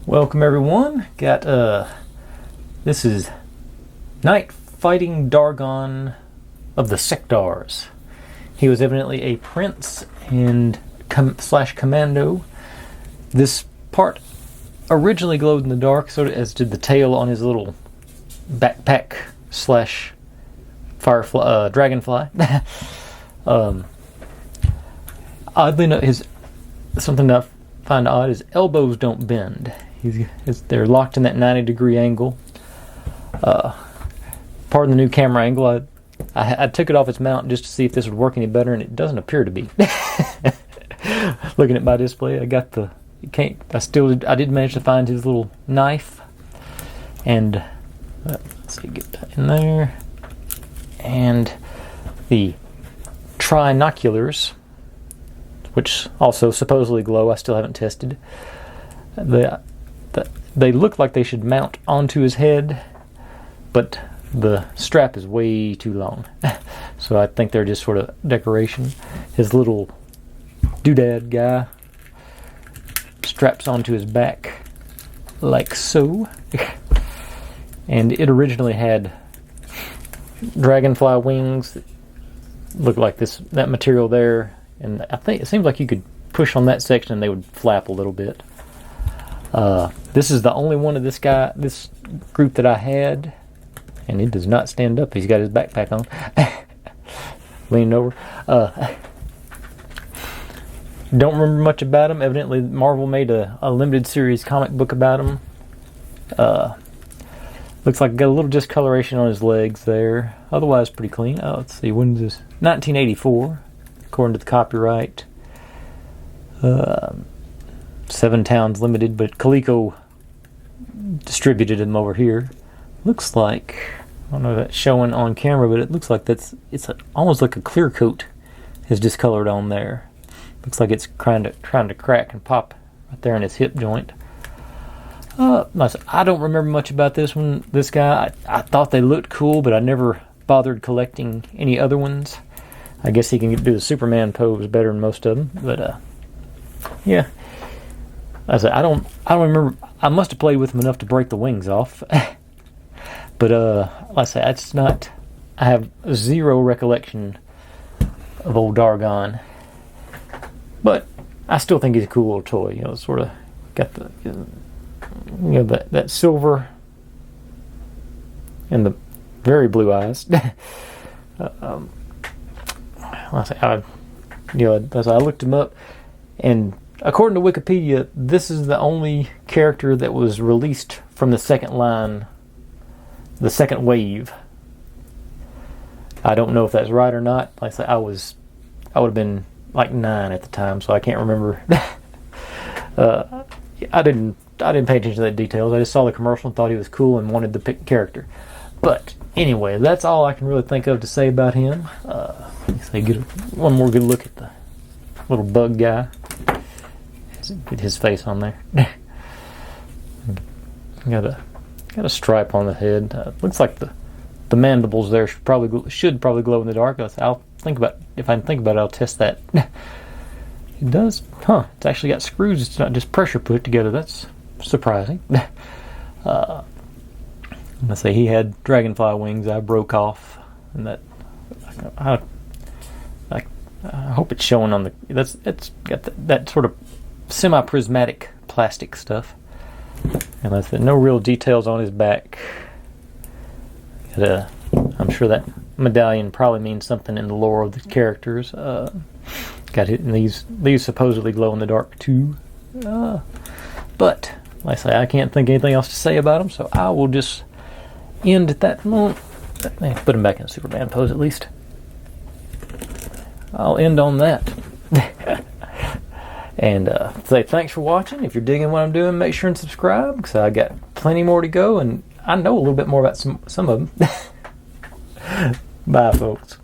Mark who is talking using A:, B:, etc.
A: Welcome everyone. Got this is Night Fighting Dargon of the Sectaurs. He was evidently a prince and slash commando. This part originally glowed in the dark, so as did the tail on his little backpack slash firefly, dragonfly. Oddly enough, something that I find odd, his elbows don't bend. They're locked in that 90-degree angle. Pardon the new camera angle. I took it off its mount just to see if this would work any better, and it doesn't appear to be. Looking at my display, I did manage to find his little knife, and let's see, get that in there, and the trinoculars, which also supposedly glow. I still haven't tested. They look like they should mount onto his head, but the strap is way too long. So I think they're just sort of decoration. His little doodad guy straps onto his back like so. And it originally had dragonfly wings that look like that material there. And I think it seems like you could push on that section and they would flap a little bit. This is the only one of this group that I had, and it does not stand up. He's got his backpack on, leaning over. Don't remember much about him. Evidently, Marvel made a limited series comic book about him. Looks like got a little discoloration on his legs there. Otherwise, pretty clean. Let's see, when is this? 1984, according to the copyright. 7 Towns Limited, but Coleco distributed them over here. Looks like, I don't know if that's showing on camera, but it looks like it's almost like a clear coat is discolored on there. Looks like it's trying to crack and pop right there in his hip joint. I don't remember much about this guy. I thought they looked cool, but I never bothered collecting any other ones. I guess he can do the Superman pose better than most of them, but yeah. I don't remember. I must have played with him enough to break the wings off. But like I say, it's not. I have zero recollection of old Dargon. But I still think he's a cool little toy. You know, sort of got that silver and the very blue eyes. I looked him up, and according to Wikipedia, this is the only character that was released from the second line, the second wave. I don't know if that's right or not. Like I said, I would have been like 9 at the time, so I can't remember. I didn't pay attention to the details. I just saw the commercial and thought he was cool and wanted to pick character. But anyway, that's all I can really think of to say about him. Get one more good look at the little bug guy. Get his face on there. got a stripe on the head. Looks like the mandibles there should probably glow in the dark. If I can think about it, I'll test that. It does, huh? It's actually got screws. It's not just pressure put together. That's surprising. Let's say he had dragonfly wings. I broke off, and that I hope it's showing on the. It's got that sort of semi-prismatic plastic stuff, and like I said, no real details on his back. I'm sure that medallion probably means something in the lore of the characters. Got it, and these supposedly glow in the dark too. But like I say, I can't think of anything else to say about him, so I will just end at that moment. Put him back in Superman pose at least. I'll end on that. And say thanks for watching. If you're digging what I'm doing, make sure and subscribe, because I got plenty more to go, and I know a little bit more about some of them. Bye, folks.